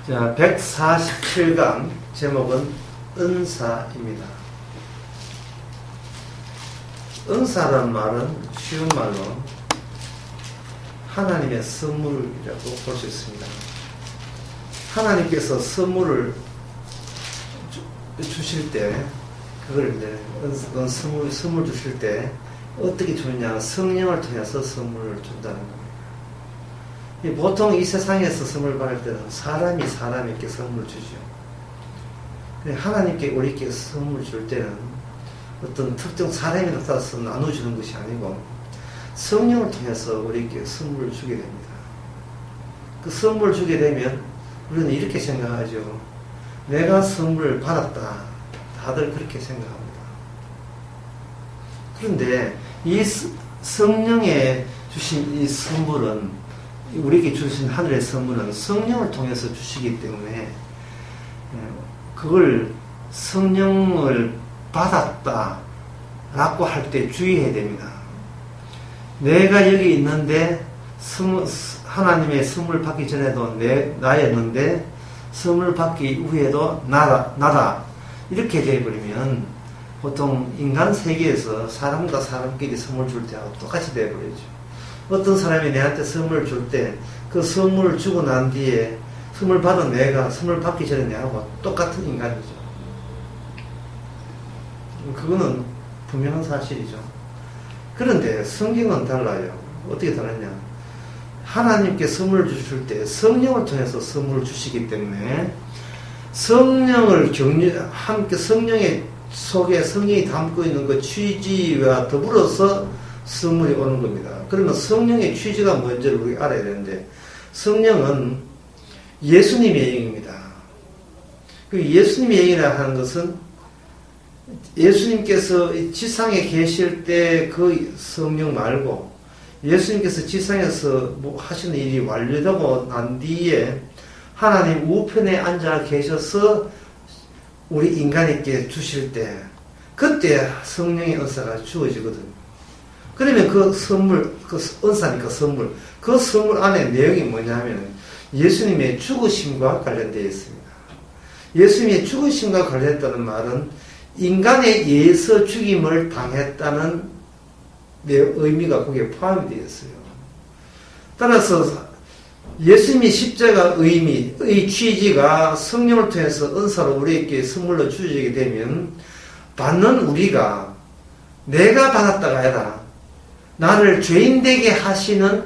자, 147강 제목은 은사입니다. 은사란 말은 쉬운 말로 하나님의 선물이라고 볼 수 있습니다. 하나님께서 선물을 주실 때, 그걸 이제 선물 주실 때 어떻게 주느냐? 성령을 통해서 선물을 준다는 겁니다. 보통 이 세상에서 선물 받을 때는 사람이 사람에게 선물 주죠. 하나님께 우리에게 선물 줄 때는 어떤 특정 사람이 나타나서 나눠주는 것이 아니고 성령을 통해서 우리에게 선물을 주게 됩니다. 그 선물을 주게 되면 우리는 이렇게 생각하죠. 내가 선물을 받았다. 다들 그렇게 생각합니다. 그런데 이 성령에 주신 이 선물은, 우리에게 주신 하늘의 선물은 성령을 통해서 주시기 때문에 그걸 성령을 받았다 라고 할 때 주의해야 됩니다. 내가 여기 있는데 하나님의 선물 받기 전에도 나였는데 선물 받기 후에도 나다 이렇게 되어버리면 보통 인간 세계에서 사람과 사람끼리 선물 줄 때하고 똑같이 되어버리죠. 어떤 사람이 내한테 선물을 줄 때 그 선물을 주고 난 뒤에 선물 받은 내가 선물 받기 전에 내하고 똑같은 인간이죠. 그거는 분명한 사실이죠. 그런데 성경은 달라요. 어떻게 다르냐? 하나님께 선물을 주실 때 성령을 통해서 선물을 주시기 때문에 성령을 함께 성령의 속에 성령이 담고 있는 그 취지와 더불어서 선물이 오는 겁니다. 그러면 성령의 취지가 뭔지를 우리가 알아야 되는데, 성령은 예수님의 영입니다. 그 예수님의 영이라 하는 것은 예수님께서 지상에 계실 때 그 성령 말고 예수님께서 지상에서 하시는 일이 완료되고 난 뒤에 하나님 우편에 앉아 계셔서 우리 인간에게 주실 때, 그때 성령의 은사가 주어지거든요. 그러면 그 선물, 그 은사니까 선물, 그 선물 안에 내용이 뭐냐면 예수님의 죽으심과 관련되어 있습니다. 예수님의 죽으심과 관련했다는 말은 인간에 의해서 죽임을 당했다는 의미가 거기에 포함이 되어 있어요. 따라서 예수님의 십자가 의미의 취지가 성령을 통해서 은사로 우리에게 선물로 주어지게 되면 받는 우리가 내가 받았다가 아니라 나를 죄인되게 하시는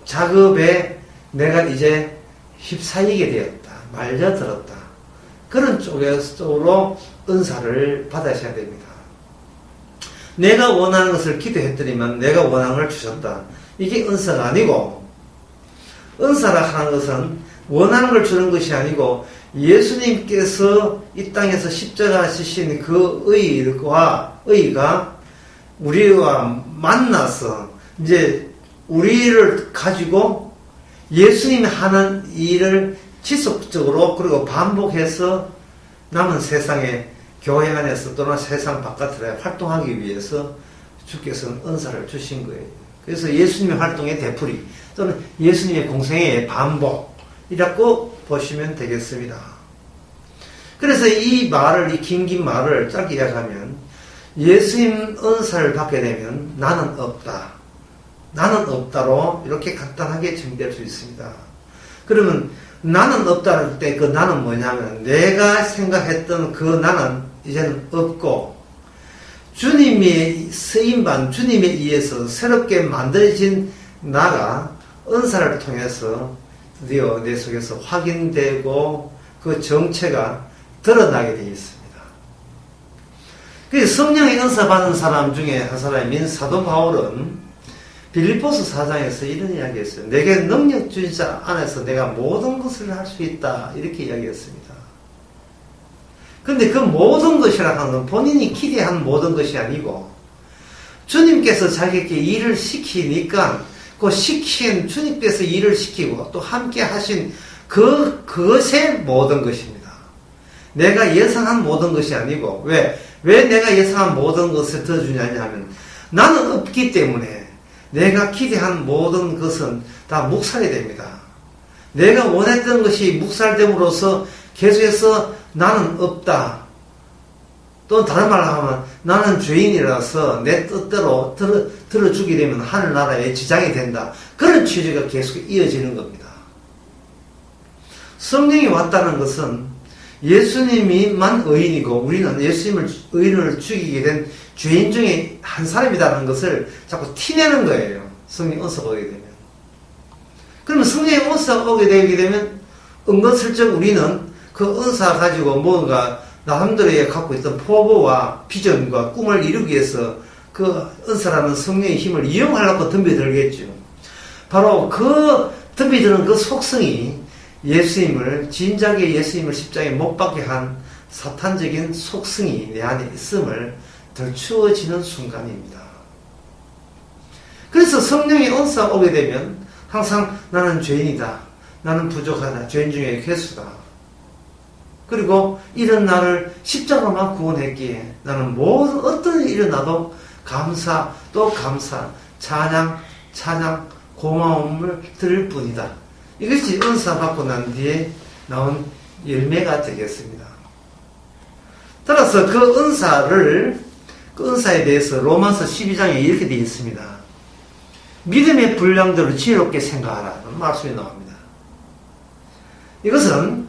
작업에 내가 이제 휩싸이게 되었다. 말려들었다. 그런 쪽으로 은사를 받으셔야 됩니다. 내가 원하는 것을 기도했더니만 내가 원하는 걸 주셨다. 이게 은사가 아니고, 은사라 하는 것은 원하는 걸 주는 것이 아니고 예수님께서 이 땅에서 십자가 지신 그 의가 우리와 만나서 이제 우리를 가지고 예수님이 하는 일을 지속적으로 그리고 반복해서 남은 세상에 교회 안에서 또는 세상 바깥으로 활동하기 위해서 주께서는 은사를 주신 거예요. 그래서 예수님의 활동의 되풀이 또는 예수님의 공생의 반복이라고 보시면 되겠습니다. 그래서 이 긴 말을 짧게 이야기하면 예수님 은사를 받게 되면 나는 없다로 이렇게 간단하게 정리될 수 있습니다. 그러면 나는 없다 할 때 그 나는 뭐냐면 내가 생각했던 그 나는 이제는 없고 주님의 쓰임받은 주님에 의해서 새롭게 만들어진 나가 은사를 통해서 드디어 내 속에서 확인되고 그 정체가 드러나게 되어 있습니다. 그래서 성령의 은사 받은 사람 중에 한 사람인 사도 바울은 빌립보서 4장에서 이런 이야기했어요. 내게 능력 주신 자 안에서 내가 모든 것을 할 수 있다. 이렇게 이야기했습니다. 근데 그 모든 것이라 하는 건 본인이 기대한 모든 것이 아니고 주님께서 자기에게 일을 시키니까 그 시킨 주님께서 일을 시키고 또 함께 하신 그것의 모든 것입니다. 내가 예상한 모든 것이 아니고 왜 내가 예상한 모든 것을 더 주냐냐 하면 나는 없기 때문에 내가 기대한 모든 것은 다 묵살이 됩니다. 내가 원했던 것이 묵살됨으로써 계속해서 나는 없다. 또 다른 말로 하면 나는 죄인이라서 내 뜻대로 들어주게 되면 하늘나라에 지장이 된다. 그런 취지가 계속 이어지는 겁니다. 성령이 왔다는 것은 예수님이만 의인이고 우리는 예수님을 의인을 죽이게 된 죄인 중에 한 사람이라는 것을 자꾸 티내는 거예요. 성령 은사가 오게 되면. 그러면 성령의 은사가 오게 되게 되면 은근슬쩍 우리는 그 은사 가지고 뭔가 나름대로 갖고 있던 포부와 비전과 꿈을 이루기 위해서 그 은사라는 성령의 힘을 이용하려고 덤비들겠죠. 바로 그 덤비드는 그 속성이 예수님을 진작에 예수님을 십자가에 못 박게 한 사탄적인 속성이 내 안에 있음을 덜추어지는 순간입니다. 그래서 성령의 은사가 오게 되면 항상 나는 죄인이다. 나는 부족하다. 죄인 중에 괴수다. 그리고 이런 나를 십자가로만 구원했기에 나는 모든 어떤 일이 일어나도 감사 또 감사 찬양 고마움을 드릴 뿐이다. 이것이 은사 받고 난 뒤에 나온 열매가 되겠습니다. 따라서 그 은사에 대해서 로마서 12장에 이렇게 되어 있습니다. 믿음의 분량대로 지혜롭게 생각하라는 말씀이 나옵니다. 이것은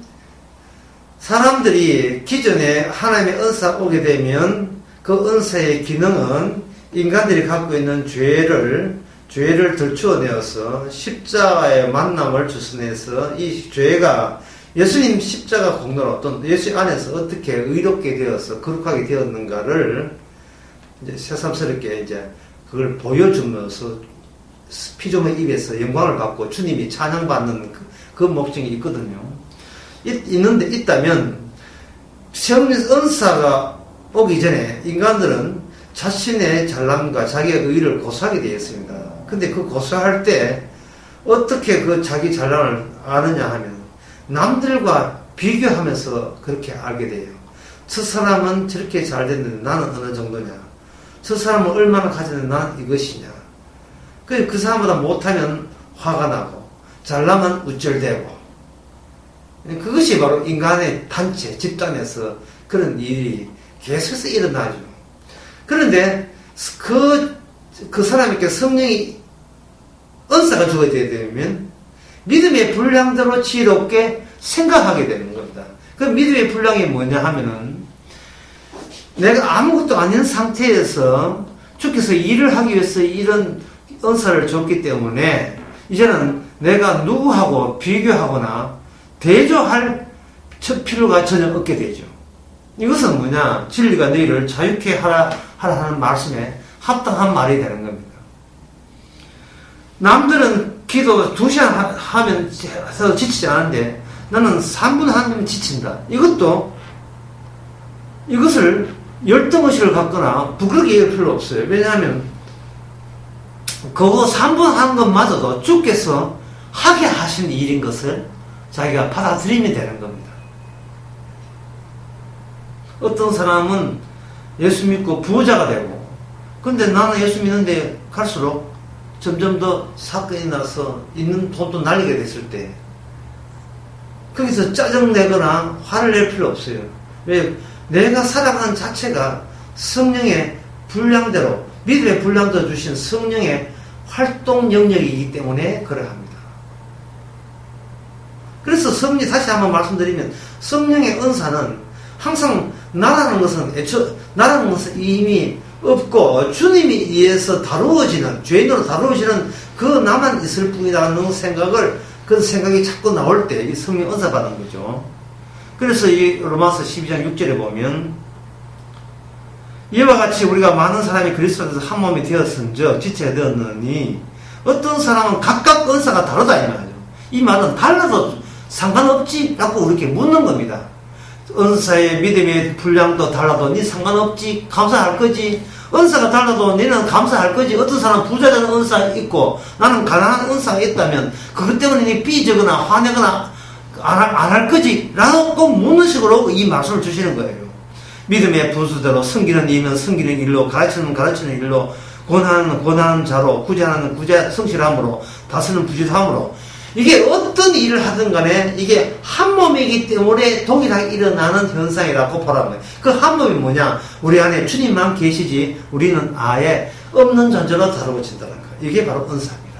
사람들이 기존에 하나님의 은사가 오게 되면 그 은사의 기능은 인간들이 갖고 있는 죄를 덜추어내어서 십자가의 만남을 주선해서 이 죄가 예수님 십자가 공로로 또는 예수 안에서 어떻게 의롭게 되어서 거룩하게 되었는가를 이제 새삼스럽게 이제 그걸 보여주면서 피조물 입에서 영광을 받고 주님이 찬양받는 그 목적이 있거든요. 있다면 은사가 오기 전에 인간들은 자신의 잘남과 자기의 의의를 고수하게 되어 있습니다. 근데 그 고수할 때 어떻게 그 자기 잘남을 아느냐 하면 남들과 비교하면서 그렇게 알게 돼요. 저 사람은 저렇게 잘 됐는데 나는 어느 정도냐. 저 사람은 얼마나 가졌는데 나는 이것이냐. 그 사람보다 못하면 화가 나고 잘나면 우쭐대고. 그것이 바로 인간의 단체, 집단에서 그런 일이 계속해서 일어나죠. 그런데 그 사람에게 성령이 은사가 주어져야 되면 믿음의 분량대로 지혜롭게 생각하게 되는 겁니다. 그 믿음의 분량이 뭐냐 하면은 내가 아무것도 아닌 상태에서 주께서 일을 하기 위해서 이런 은사를 줬기 때문에 이제는 내가 누구하고 비교하거나 대조할 필요가 전혀 없게 되죠. 이것은 뭐냐? 진리가 너희를 자유케 하라 하는 말씀에 합당한 말이 되는 겁니다. 남들은 기도 2시간 하면 지치지 않은데 나는 3분 하면 지친다. 이것을 열등의식을 갖거나 부끄럽게 얘기할 필요 없어요. 왜냐하면 그거 3분 하는 것마저도 주께서 하게 하신 일인 것을 자기가 받아들이면 되는 겁니다. 어떤 사람은 예수 믿고 부자가 되고 근데 나는 예수 믿는데 갈수록 점점 더 사건이 나서 있는 돈도 날리게 됐을 때 거기서 짜증내거나 화를 낼 필요 없어요. 왜? 내가 살아가는 자체가 성령의 분량대로 믿음의 분량대로 주신 성령의 활동 영역이기 때문에 그러합니다. 그래서 다시 한번 말씀드리면 성령의 은사는 항상 나라는 것은 이미 없고 주님이 의해서 다루어지는 죄인으로 다루어지는 그 나만 있을 뿐이라는 그 생각이 자꾸 나올 때 이 성령 은사 받는 거죠. 그래서 이 로마서 12장 6절에 보면 이와 같이 우리가 많은 사람이 그리스도 안에서 한 몸이 되었은즉 지체가 되었느니 어떤 사람은 각각 은사가 다르다 이 말이죠. 이 말은 달라도 상관없지 라고 이렇게 묻는 겁니다. 은사의 믿음의 분량도 달라도 니 상관없지 감사할 거지. 은사가 달라도 니는 감사할 거지. 어떤 사람은 부자되는 은사가 있고 나는 가난한 은사가 있다면 그것 때문에 니 삐지거나 화내거나 안 할 거지 라고 꼭 묻는 식으로 이 말씀을 주시는 거예요. 믿음의 분수대로 섬기는 이면 섬기는 일로 가르치는 일로 권하는 자로 구제하는 성실함으로 다스는 부지함으로 이게 어떤 일을 하든 간에 이게 한 몸이기 때문에 동일하게 일어나는 현상이라고 보라는 거예요. 그 한 몸이 뭐냐? 우리 안에 주님만 계시지 우리는 아예 없는 존재로 다루어진다는 거예요. 이게 바로 은사입니다.